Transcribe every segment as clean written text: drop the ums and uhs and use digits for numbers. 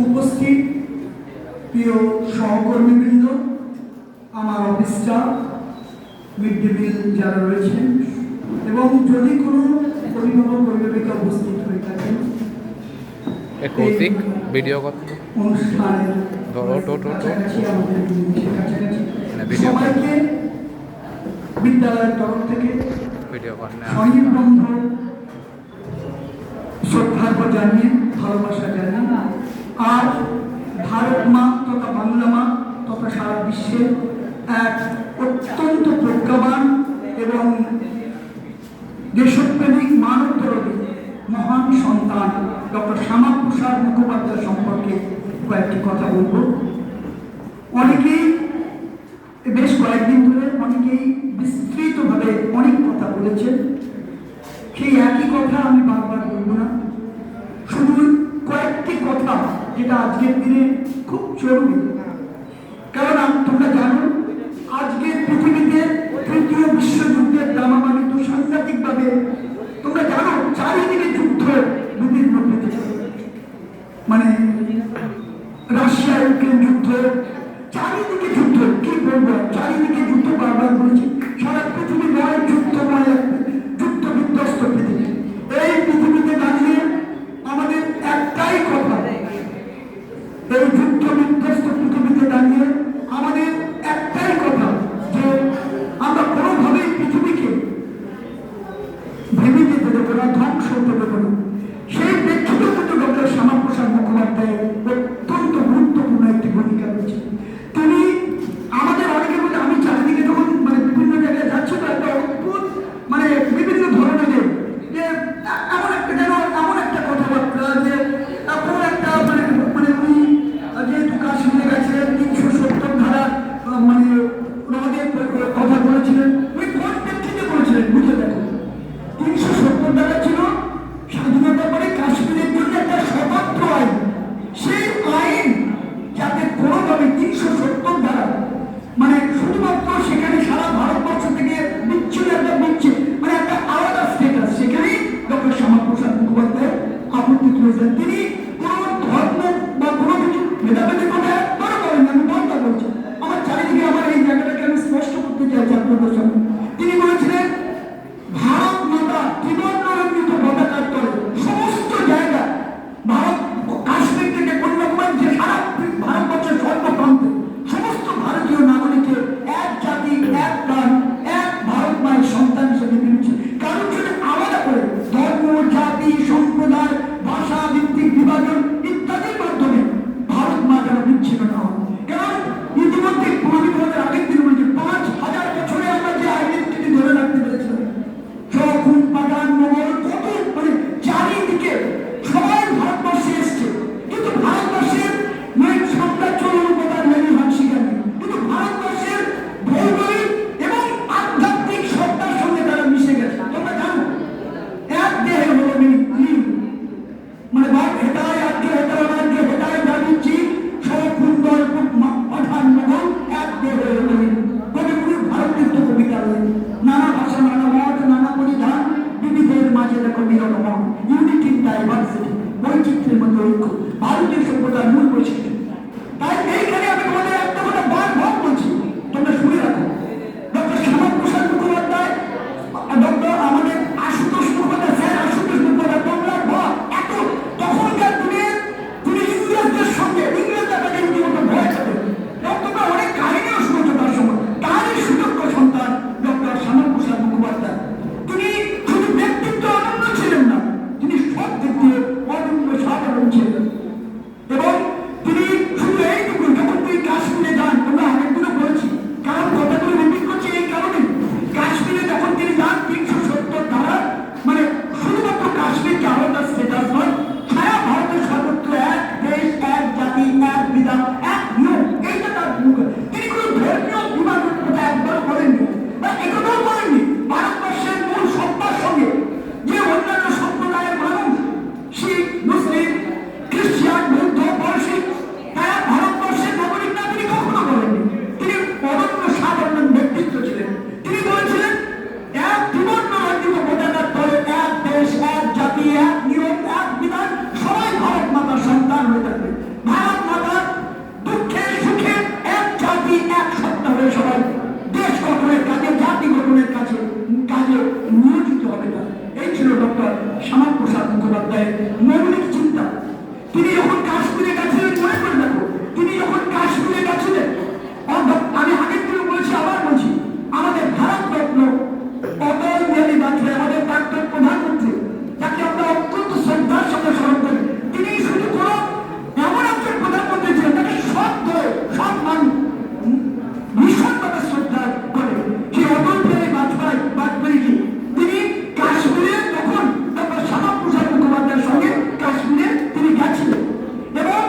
উপস্থিত প্রিয় সহকর্মীবৃন্দ, আমার office staff, mid day meal যারা রয়েছেন, এবং যদি কোনো অভিভাবক অভিভাবিকা উপস্থিত হয়ে থাকেন ভিডিও অনুষ্ঠানের কাছাকাছি আমাদের কাছাকাছি সবাইকে বিদ্যালয়ের তরফ থেকে স্বনির্বন্ধ শ্রদ্ধা জানিয়ে ভালোবাসা জানিয়ে আর ভারত মা তথা বাংলা মা তথা সারা বিশ্বের এক অত্যন্ত প্রজ্ঞাবান এবং দেশপ্রেমিক মানবধর্মী মহান সন্তান ডক্টর শ্যামাপ্রসাদ মুখোপাধ্যায় সম্পর্কে কয়েকটি কথা বলব। অনেকেই বেশ কয়েকদিন ধরে অনেকেই বিস্তৃতভাবে অনেক কথা বলেছেন, সেই একই কথা আমি বারবার বলব না, শুধু কয়েকটি কথা যেটা আজকের দিনে খুব জরুরি। কারণ তোমরা জানো, আজকের পৃথিবীতে তৃতীয় বিশ্বযুদ্ধের দামামানি তো সাংঘাতিকভাবে, তোমরা জানো চারিদিকে যুদ্ধ, বিভিন্ন মানে রাশিয়া ইউক্রেন যুদ্ধ, চারিদিকে যুদ্ধ, কি বলবো, চারিদিকে যুদ্ধ, বারবার বলেছি সারা পৃথিবী নয় যুদ্ধময়, যুদ্ধ বিধ্বস্ত পৃথিবী। এই পৃথিবীতে দাঁড়িয়ে আমাদের একটাই কথা, এই যুদ্ধ বিধ্বস্ত পৃথিবীতে দাঁড়িয়ে আমাদের একটাই কথা যে আমরা কোনোভাবেই পৃথিবীকে ভেঙে যেতে দেবো না, ধ্বংস হতে দেবো না। সেই প্রেক্ষিতে কিন্তু ডক্টর শ্যামাপ্রসাদ মুখোপাধ্যায়ের অত্যন্ত গুরুত্বপূর্ণ একটি ভূমিকা রয়েছে। তিনি আমাদের অনেকে বলে, আমি চারিদিকে যখন মানে বিভিন্ন জায়গায় যাচ্ছি তো একটা অদ্ভুত মানে বিভিন্ন ধরনের যে এমন একটা যেন এমন একটা কথাবার্তা যে কোনো একটা মানে মানে উনি যেহেতু কাশ্মীরে গেছিলেন 370 ধারা মানে ওনাদের কথা বলেছিলেন, উনি কোন প্রেক্ষিতে বলেছিলেন বুঝে দেখো। 370 ধারা ছিল স্বাধীনতার পরে কাশ্মীরের জন্য একটা স্বতন্ত্র আইন, সেই আইন যাতে কোনোভাবে 370 ধারা মানে শুধুমাত্র সেখানে সারা ভারতবর্ষ থেকে বিচ্ছিন্ন একটা মানে একটা আলাদা স্টেটাস, সেখানেই ডক্টর শ্যামাপ্রসাদ মুখোপাধ্যায় আপত্তি তুলেছেন। তিনি কোনো ধর্ম বা কোনো কিছু ভেদাভেদি করে একবারও করেন, আমি বার্তা বলছি, আমার চারিদিকে আমার এই জায়গাটাকে আমি স্পষ্ট করতে চাই ছাত্রদের সামনে। তিনি বলেছিলেন ভারত মাতা ত্রিবর্ণরঞ্জিত পতাকার তলে সমস্ত জায়গা, ভারত কাশ্মীর থেকে কন্যাকুমারী যে সারা ভারতবর্ষের সর্বপ্রান্তে সমস্ত ভারতীয় নাগরিকের এক জাতি, এক প্রাণ, এক ভারত মায়ের সন্তান হিসেবে বিবেচিত। কারোর জন্য আলাদা করে ধর্ম, জাতি, সম্প্রদায়, ভাষা ভিত্তিক বিভাজন ইত্যাদির মাধ্যমে ভারত মা যেন বিচ্ছিন্ন না হয়। কারণ ইতিমধ্যে আমাদের আগের দিন বলেছে 5000 বছরে আমরা যে আইডেন্টিটি ধরে রাখতে পেরেছিলাম, যখন পাঠান মোগল কত মানে চারিদিকে সবাই ভারতবর্ষে এসছে, কিন্তু ভারতবর্ষের মানে সাম্রাজ্য অনুপাতার মেনে হাত স্বীকার নেই, কিন্তু ভারতবর্ষের ভৌগোলিক এবং আধ্যাত্মিক সত্তার সঙ্গে তারা মিশে গেছে। তোমরা জানো এক দেহে হলো মিল, মানে হেতায় আজকে হেতায় রাজ্য হেতায় দাঁড়িয়েছি সুন্দর পাঠান মোগল এক দেহে হলো মিল। কবিগুরুর ভারতীয় কবিতা রয়েছে, নানা ভাষা, নানা মত, নানা পরিধান, বিবিধের মাঝে দেখো মিলনমন, ইউনিটি ইন ডাইভার্সিটি, বৈচিত্র্যের মধ্যে ঐক্য, ভারতীয় সভ্যতার মূল বৈশিষ্ট্য। তাই এইখানে আমি তোমাদের একটা কথা বারবার বলছি, তোমরা শুনে রাখো, ডক্টর শ্যামাপ্রসাদ মুখোপাধ্যায়, ডক্টর আমাদের আশুতোষ মুখোপাধ্যায়, স্যার আশুতোষ মুখোপাধ্যায়, তোমরা এত তখনকার দিনে তিনি ইংরেজদের সঙ্গে, ইংরেজরা তাকে রীতিমতো ভয় পেত, তোমরা অনেক কাহিনীও শুনেছো তার সময়। তারই সুযোগ্য সন্তান ডক্টর শ্যামাপ্রসাদ মুখোপাধ্যায়। তিনি শুধু ব্যক্তিত্ব অনন্য ছিলেন না, তিনি সব দিক দিয়ে অনন্য সাধারণ ছিলেন, এবং তিনি তিনি যখন কাশ্মীরে গেছিলেন, মনে করে দেখো, তিনি যখন কাশ্মীরে গেছিলেন, আমি আগের দিন বলছি, আবার বলছি, আমাদের ভারতরত্ন অটল বিহারী বাজপেয়ী, আমাদের প্রাক্তন প্রধানমন্ত্রী, যাকে আমরা অত্যন্ত শ্রদ্ধার সাথে স্মরণ করি, তিনি শুধু কোন এমন একজন প্রধানমন্ত্রী ছিলেন, তাকে সব ধরে সম্মান ভীষণভাবে শ্রদ্ধা করে সেই অটল বিহারী বাজপেয়ীকে তিনি কাশ্মীরে তখন ডক্টর শ্যামাপ্রসাদ মুখোপাধ্যায়ের সঙ্গে কাশ্মীরে তিনি গেছিলেন এবং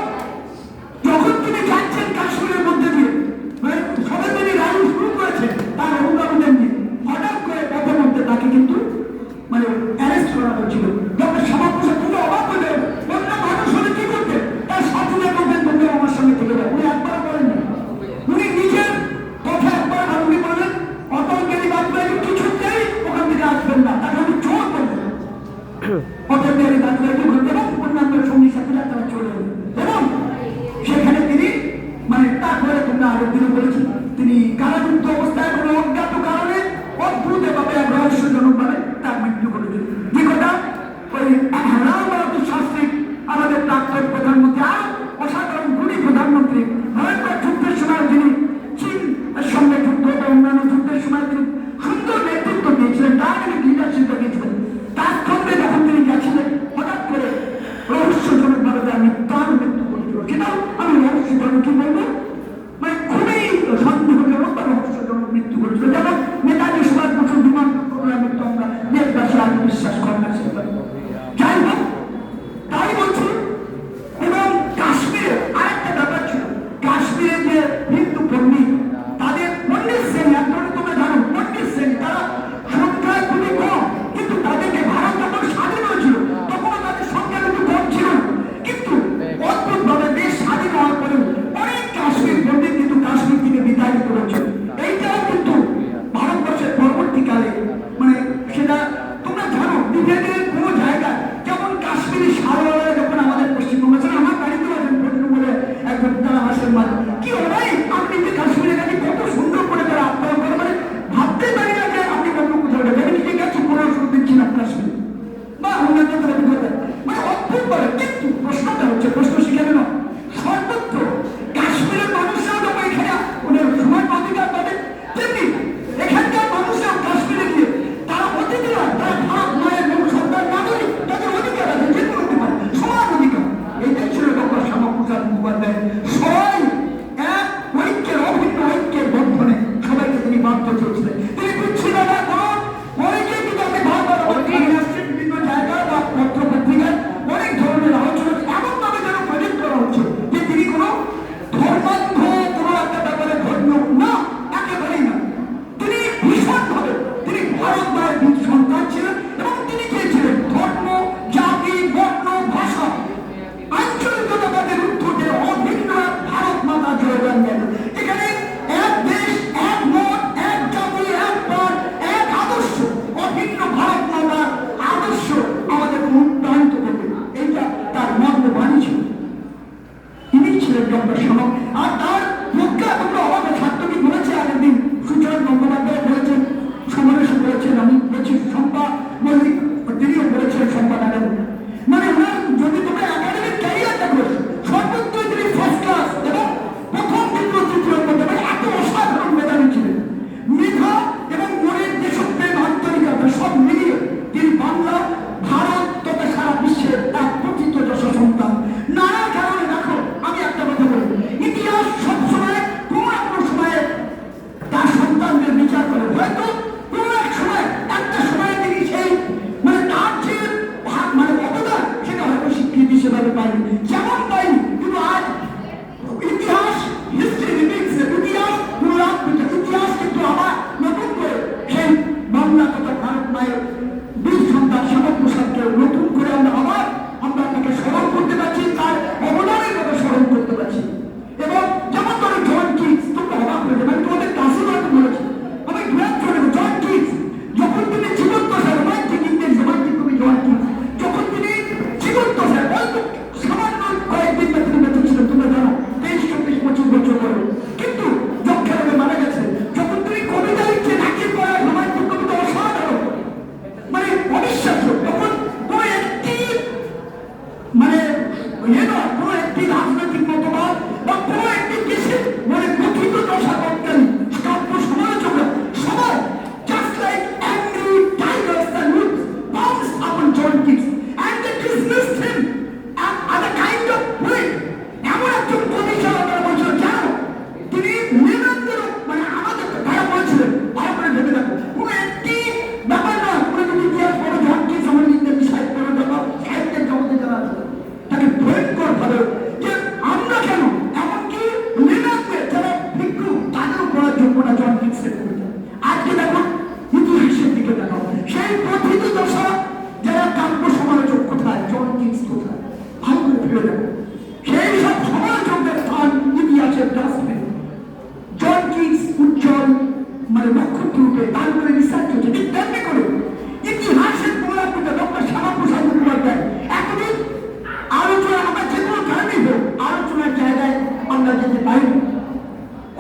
আইন,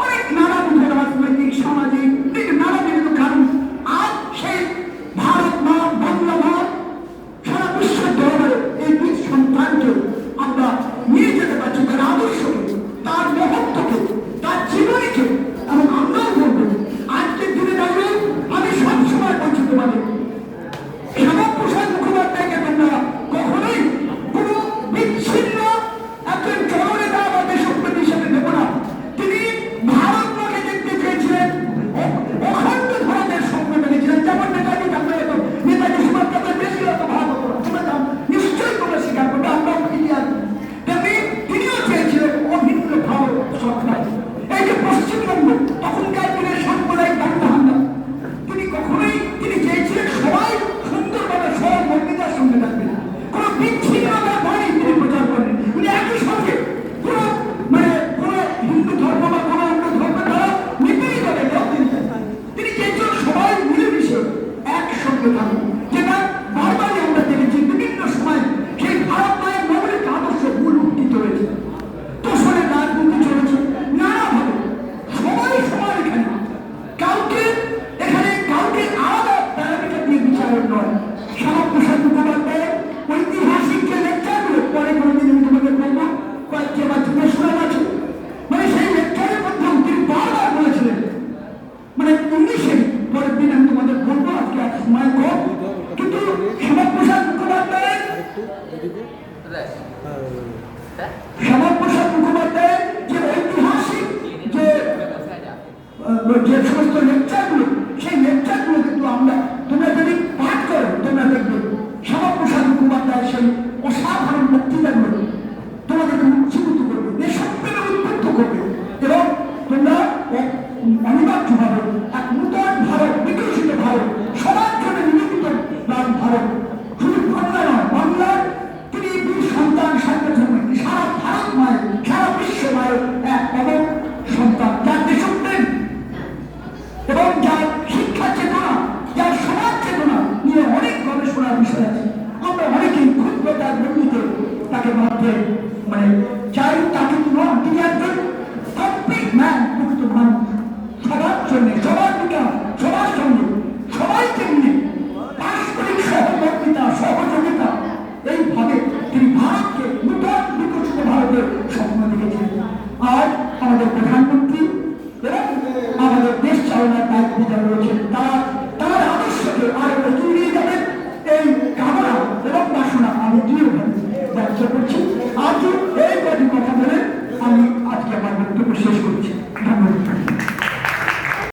অনেক নানাবিধ রাজনৈতিক সামাজিক নানাবিধ কারণ আজ সেই ভারত মা বাংলা মা সারা বিশ্বের দরবারে এই বীর সন্তানকে আমরা নিয়ে যেতে পারছি, তার আদর্শকে, তার মহত্বকে, তার জীবনীকে। এবং আমরাও বলবো আজকের দিনে দাঁড়িয়ে আমি সবসময় বলছি তোমাদের শ্যামাপ্রসাদ মুখোপাধ্যায়কে তোমরা কখনোই কোনো বিচ্ছিন্ন একজন জননেতা বা দেশপ্রেমী হিসেবে নেব না। তিনি ভারতকে দেখতে চেয়েছিলেন, অখণ্ড ভারতের স্বপ্ন দেখেছিলেন। যেমন নেতাজি নেতাজি সুভাষচন্দ্র বেশি হতো ভারত তোমরা নিশ্চয়ই তোমরা স্বীকার করবে, আমরাও ইতিহাস। তেমনি তিনিও চেয়েছিলেন অভিন্ন ভারত স্বপ্ন। এই যে পশ্চিমবঙ্গ তখনকার দিনের সাম্প্রদায়িক দাঙ্গা, তিনি কখনোই তিনি চেয়েছিলেন সবাই সুন্দরভাবে সব মর্যাদার সঙ্গে থাকবেন, কোনো বিচ্ছিন্নতার বাণী তিনি প্রচার করেন। উনি একই সঙ্গে কোনো কোনো হিন্দু ধর্ম বা কোনো অন্য ধর্মের দ্বারা নিপীড়িত তিনি চেয়েছিলেন সবাই মিলেমিশে একসঙ্গে থাকুন, যেটা বারবারই আমরা দেখেছি বিভিন্ন সময় সেই ভারত মায়ের মৌলিক আদর্শ মূল উত্থিত হয়েছে। তোষণের রাজনীতি চলেছে নানাভাবে, সবাই সবার এখানে কাউকে আলাদা প্যারামিটার দিয়ে বিচারের নয়। শ্যামাপ্রসাদ মুখোপাধ্যায়ের ঐতিহাসিক যে লেকচারগুলো পরে কোনোদিন আমি তোমাদের বলবো, কয়েকটি আমার জীবনে শোনা আছে, সেই লেকচারের মধ্যেও তিনি বারবার বলেছিলেন, ইংলিশে পরের দিন আমি তোমাদের বলবো, আজকে এক সময় কম, কিন্তু শ্যামাপ্রসাদ মুখোপাধ্যায়ের যে ঐতিহাসিক যে সমস্ত লেকচারগুলো, সেই লেকচারগুলো কিন্তু তোমরা যদি পাঠ করো তোমরা দেখবে শ্যামাপ্রসাদ মুখোপাধ্যায়ের সেই অসাধারণ বক্তৃতাগুলো তোমাদেরকে উজ্জীবিত করবে, দেশপ্রেমে উদ্বুদ্ধ করবে এবং তোমরা অনিবার্যভাবে এক নূতন ভারত, বিকশিত ভারত, সবার জন্য নিবেদিত ভারত, শুধু বাংলা নয়, বাংলার তিনি বীর সন্তান সার্বভৌম, সারা ভারত মায়ের, সারা বিশ্ব মায়ের এক অমর সন্তান, যার দেশপ্রেম এবং যার শিক্ষা চেতনা, যার সমাজ চেতনা নিয়ে অনেক গবেষণার বিষয় আছে। আমরা অনেকেই ক্ষুদ্রতার গণ্ডিতে তাকে ভাবতে চাই, তাকে তিনি একজন কমপ্লিট ম্যান, মুক্ত মানুষ, সবার জন্য, সবার বিকাশ, সবার সঙ্গে সবাইকে নিয়ে পারস্পরিক সহমর্মিতা, সহযোগিতা, এইভাবে তিনি ভারতকে নূতন বিকশিত ভারতের স্বপ্ন দেখেছিলেন। আজ আমাদের প্রধানমন্ত্রী এবং আমাদের দেশ চালানোর দায়িত্ব যারা রয়েছেন তারা